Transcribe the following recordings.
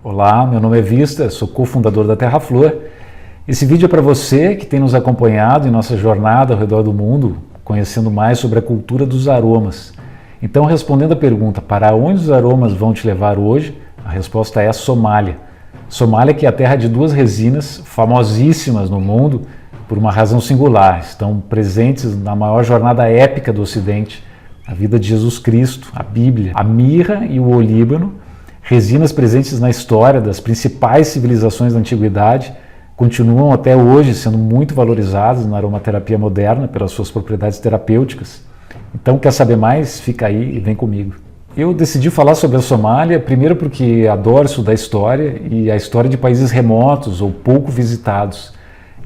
Olá, meu nome é Vista, sou cofundador da Terra Flor. Esse vídeo é para você que tem nos acompanhado em nossa jornada ao redor do mundo, conhecendo mais sobre a cultura dos aromas. Então, respondendo a pergunta, para onde os aromas vão te levar hoje? A resposta é a Somália. Somália, que é a terra de duas resinas famosíssimas no mundo por uma razão singular. Estão presentes na maior jornada épica do Ocidente, a vida de Jesus Cristo, a Bíblia, a mirra e o olíbano, resinas presentes na história das principais civilizações da antiguidade, continuam até hoje sendo muito valorizadas na aromaterapia moderna pelas suas propriedades terapêuticas. Então, quer saber mais? Fica aí e vem comigo. Eu decidi falar sobre a Somália, primeiro porque adoro estudar história e a história de países remotos ou pouco visitados.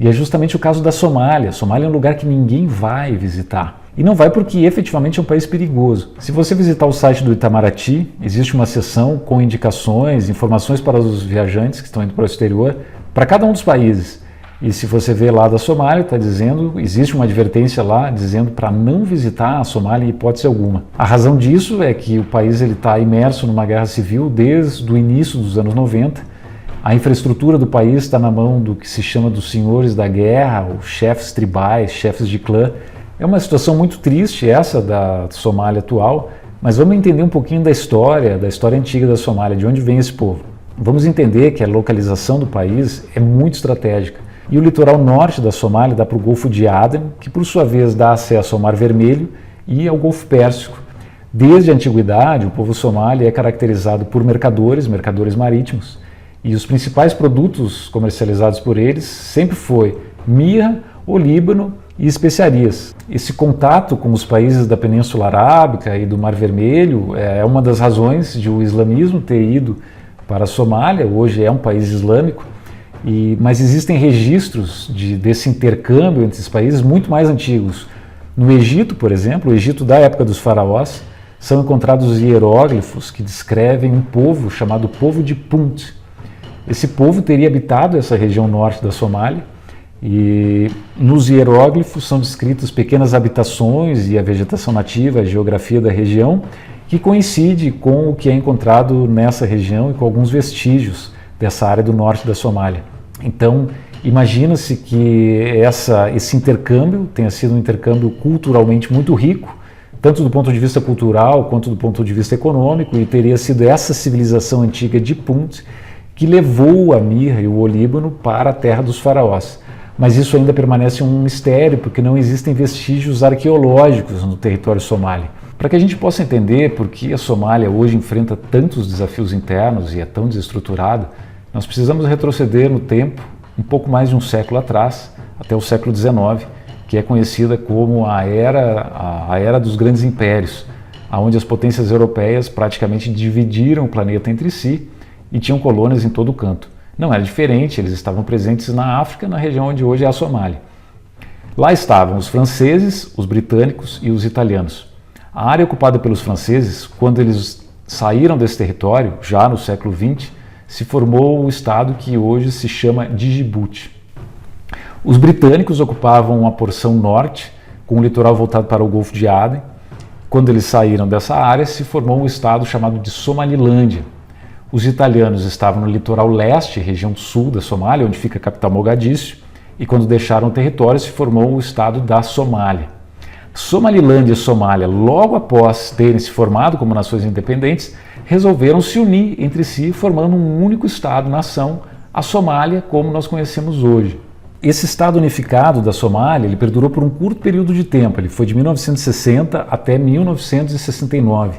E é justamente o caso da Somália. A Somália é um lugar que ninguém vai visitar. E não vai porque efetivamente é um país perigoso. Se você visitar o site do Itamaraty, existe uma seção com indicações, informações para os viajantes que estão indo para o exterior, para cada um dos países. E se você vê lá da Somália, está dizendo, existe uma advertência lá dizendo para não visitar a Somália em hipótese alguma. A razão disso é que o país está imerso numa guerra civil desde o início dos anos 90. A infraestrutura do país está na mão do que se chama dos senhores da guerra, ou chefes tribais, chefes de clã. É uma situação muito triste essa da Somália atual, mas vamos entender um pouquinho da história antiga da Somália, de onde vem esse povo. Vamos entender que a localização do país é muito estratégica. E o litoral norte da Somália dá para o Golfo de Aden, que por sua vez dá acesso ao Mar Vermelho e ao Golfo Pérsico. Desde a antiguidade, o povo somali é caracterizado por mercadores marítimos. E os principais produtos comercializados por eles sempre foi mirra, olíbano e especiarias. Esse contato com os países da Península Arábica e do Mar Vermelho é uma das razões de o islamismo ter ido para a Somália. Hoje é um país islâmico, mas existem registros desse intercâmbio entre esses países muito mais antigos. No Egito, por exemplo, o Egito da época dos faraós, são encontrados hieróglifos que descrevem um povo chamado povo de Punt. Esse povo teria habitado essa região norte da Somália, e nos hieróglifos são descritas pequenas habitações e a vegetação nativa, a geografia da região, que coincide com o que é encontrado nessa região e com alguns vestígios dessa área do norte da Somália. Então, imagina-se que esse intercâmbio tenha sido um intercâmbio culturalmente muito rico, tanto do ponto de vista cultural quanto do ponto de vista econômico, e teria sido essa civilização antiga de Punt que levou a mirra e o olíbano para a terra dos faraós. Mas isso ainda permanece um mistério, porque não existem vestígios arqueológicos no território somali. Para que a gente possa entender por que a Somália hoje enfrenta tantos desafios internos e é tão desestruturada, nós precisamos retroceder no tempo um pouco mais de um século atrás, até o século XIX, que é conhecida como a era dos grandes impérios, onde as potências europeias praticamente dividiram o planeta entre si e tinham colônias em todo o canto. Não era diferente, eles estavam presentes na África, na região onde hoje é a Somália. Lá estavam os franceses, os britânicos e os italianos. A área ocupada pelos franceses, quando eles saíram desse território, já no século XX, se formou o estado que hoje se chama de Djibouti. Os britânicos ocupavam a porção norte, com o litoral voltado para o Golfo de Aden. Quando eles saíram dessa área, se formou um estado chamado de Somalilândia. Os italianos estavam no litoral leste, região sul da Somália, onde fica a capital Mogadíscio, e quando deixaram o território se formou o estado da Somália. Somalilândia e Somália, logo após terem se formado como nações independentes, resolveram se unir entre si, formando um único estado-nação, a Somália, como nós conhecemos hoje. Esse estado unificado da Somália, ele perdurou por um curto período de tempo, ele foi de 1960 até 1969.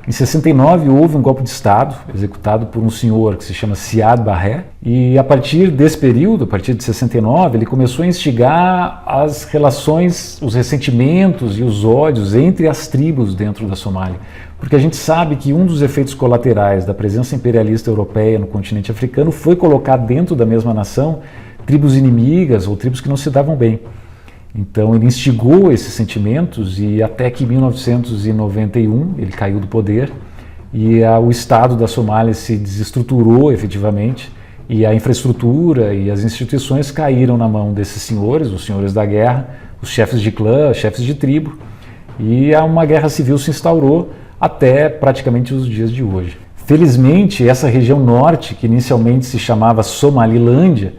Em 69 houve um golpe de Estado executado por um senhor que se chama Siad Barre, e a partir desse período, a partir de 69, ele começou a instigar as relações, os ressentimentos e os ódios entre as tribos dentro da Somália. Porque a gente sabe que um dos efeitos colaterais da presença imperialista europeia no continente africano foi colocar dentro da mesma nação tribos inimigas ou tribos que não se davam bem. Então ele instigou esses sentimentos e até que em 1991 ele caiu do poder e o Estado da Somália se desestruturou efetivamente e a infraestrutura e as instituições caíram na mão desses senhores, os senhores da guerra, os chefes de clã, chefes de tribo, e uma guerra civil se instaurou até praticamente os dias de hoje. Felizmente, essa região norte, que inicialmente se chamava Somalilândia,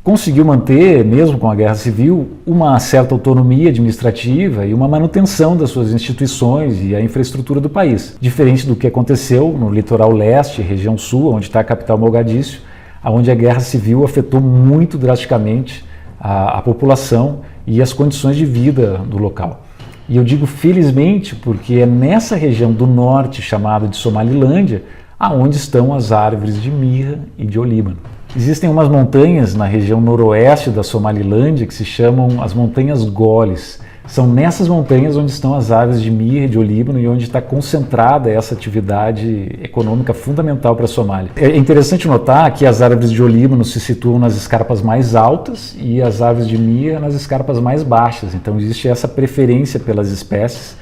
conseguiu manter, mesmo com a guerra civil, uma certa autonomia administrativa e uma manutenção das suas instituições e a infraestrutura do país. Diferente do que aconteceu no litoral leste, região sul, onde está a capital Mogadíscio, onde a guerra civil afetou muito drasticamente a população e as condições de vida do local. E eu digo felizmente porque é nessa região do norte, chamada de Somalilândia, aonde estão as árvores de mirra e de olíbano. Existem umas montanhas na região noroeste da Somalilândia que se chamam as Montanhas Goles. São nessas montanhas onde estão as árvores de mirra e de olíbano e onde está concentrada essa atividade econômica fundamental para a Somália. É interessante notar que as árvores de olíbano se situam nas escarpas mais altas e as árvores de mirra nas escarpas mais baixas. Então existe essa preferência pelas espécies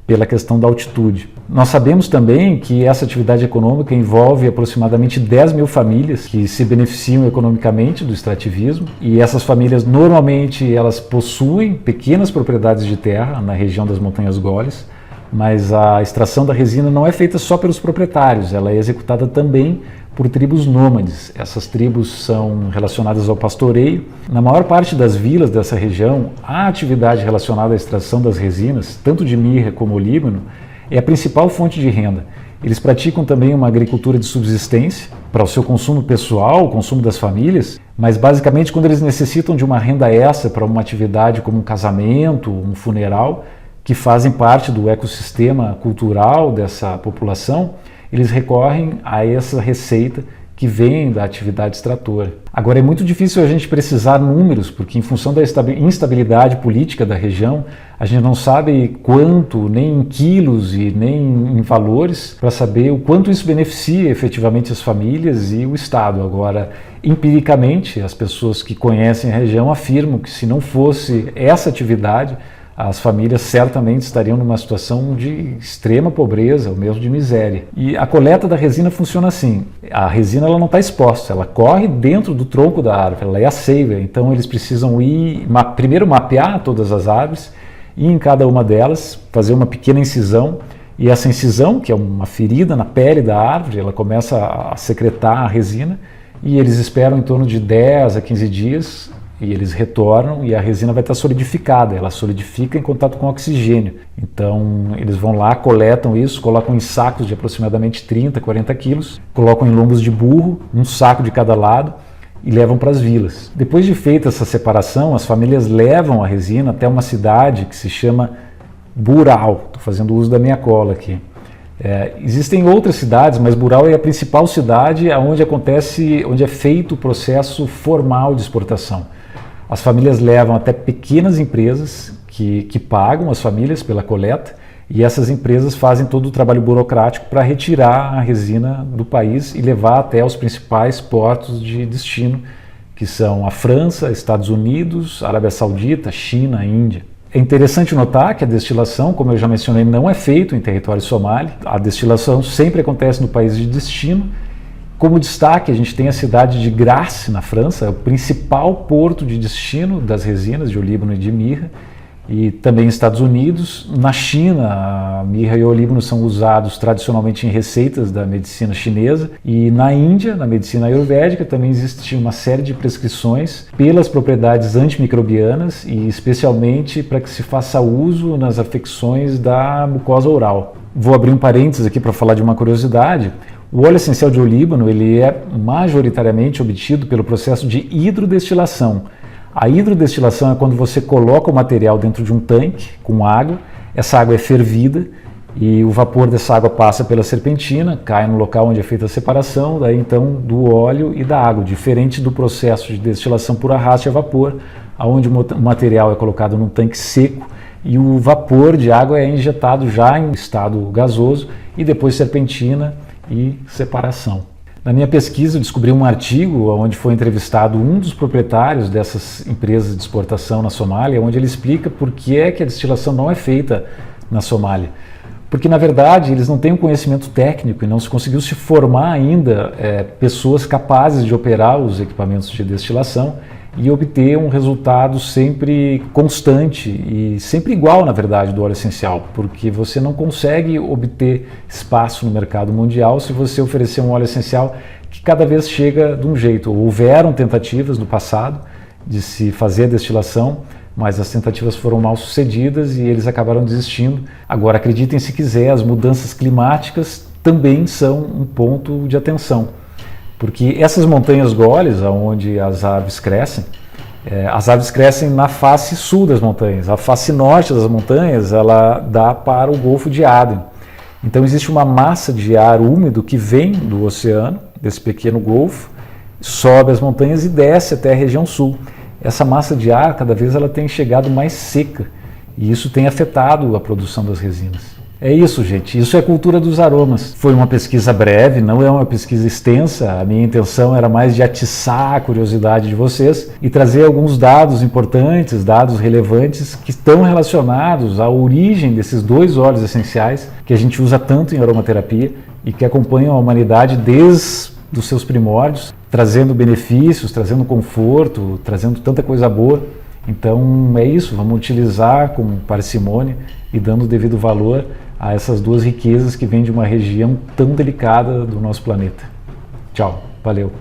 pela questão da altitude. Nós sabemos também que essa atividade econômica envolve aproximadamente 10 mil famílias que se beneficiam economicamente do extrativismo, e essas famílias normalmente elas possuem pequenas propriedades de terra na região das Montanhas Goles, mas a extração da resina não é feita só pelos proprietários, ela é executada também por tribos nômades. Essas tribos são relacionadas ao pastoreio. Na maior parte das vilas dessa região, a atividade relacionada à extração das resinas, tanto de mirra como olíbano, é a principal fonte de renda. Eles praticam também uma agricultura de subsistência para o seu consumo pessoal, o consumo das famílias, mas basicamente quando eles necessitam de uma renda extra para uma atividade como um casamento, um funeral, que fazem parte do ecossistema cultural dessa população, eles recorrem a essa receita que vem da atividade extratora. Agora, é muito difícil a gente precisar números, porque em função da instabilidade política da região, a gente não sabe quanto, nem em quilos e nem em valores, para saber o quanto isso beneficia efetivamente as famílias e o Estado. Agora, empiricamente, as pessoas que conhecem a região afirmam que se não fosse essa atividade, as famílias certamente estariam numa situação de extrema pobreza ou mesmo de miséria. E a coleta da resina funciona assim: a resina ela não está exposta, ela corre dentro do tronco da árvore, ela é a seiva, então eles precisam ir, primeiro mapear todas as árvores e em cada uma delas fazer uma pequena incisão, e essa incisão, que é uma ferida na pele da árvore, ela começa a secretar a resina e eles esperam em torno de 10 a 15 dias e eles retornam e a resina vai estar solidificada, ela solidifica em contato com oxigênio. Então eles vão lá, coletam isso, colocam em sacos de aproximadamente 30, 40 quilos, colocam em lombos de burro, um saco de cada lado e levam para as vilas. Depois de feita essa separação, as famílias levam a resina até uma cidade que se chama Burao. Estou fazendo uso da minha cola aqui. Existem outras cidades, mas Burao é a principal cidade onde é feito o processo formal de exportação. As famílias levam até pequenas empresas que pagam as famílias pela coleta, e essas empresas fazem todo o trabalho burocrático para retirar a resina do país e levar até os principais portos de destino, que são a França, Estados Unidos, Arábia Saudita, China, Índia. É interessante notar que a destilação, como eu já mencionei, não é feita em território somali. A destilação sempre acontece no país de destino. Como destaque, a gente tem a cidade de Grasse, na França, é o principal porto de destino das resinas de olíbano e de mirra, e também nos Estados Unidos. Na China, a mirra e o olíbano são usados tradicionalmente em receitas da medicina chinesa, e na Índia, na medicina ayurvédica, também existe uma série de prescrições pelas propriedades antimicrobianas e especialmente para que se faça uso nas afecções da mucosa oral. Vou abrir um parênteses aqui para falar de uma curiosidade. O óleo essencial de olíbano ele é majoritariamente obtido pelo processo de hidrodestilação. A hidrodestilação é quando você coloca o material dentro de um tanque com água, essa água é fervida e o vapor dessa água passa pela serpentina, cai no local onde é feita a separação, daí então do óleo e da água, diferente do processo de destilação por arraste a vapor, onde o material é colocado num tanque seco e o vapor de água é injetado já em estado gasoso e depois serpentina e separação. Na minha pesquisa eu descobri um artigo onde foi entrevistado um dos proprietários dessas empresas de exportação na Somália, onde ele explica por que é que a destilação não é feita na Somália. Porque na verdade eles não têm um conhecimento técnico e não se conseguiu se formar ainda pessoas capazes de operar os equipamentos de destilação, e obter um resultado sempre constante e sempre igual, na verdade, do óleo essencial, porque você não consegue obter espaço no mercado mundial se você oferecer um óleo essencial que cada vez chega de um jeito. Houveram tentativas no passado de se fazer a destilação, mas as tentativas foram mal sucedidas e eles acabaram desistindo. Agora, acreditem se quiser, as mudanças climáticas também são um ponto de atenção, porque essas montanhas goles, onde as árvores crescem na face sul das montanhas. A face norte das montanhas, ela dá para o Golfo de Aden. Então existe uma massa de ar úmido que vem do oceano, desse pequeno golfo, sobe as montanhas e desce até a região sul. Essa massa de ar, cada vez ela tem chegado mais seca, e isso tem afetado a produção das resinas. É isso, gente. Isso é cultura dos aromas. Foi uma pesquisa breve, não é uma pesquisa extensa. A minha intenção era mais de atiçar a curiosidade de vocês e trazer alguns dados importantes, dados relevantes que estão relacionados à origem desses dois óleos essenciais que a gente usa tanto em aromaterapia e que acompanham a humanidade desde os seus primórdios, trazendo benefícios, trazendo conforto, trazendo tanta coisa boa. Então é isso, vamos utilizar com parcimônia e dando o devido valor a essas duas riquezas que vêm de uma região tão delicada do nosso planeta. Tchau, valeu!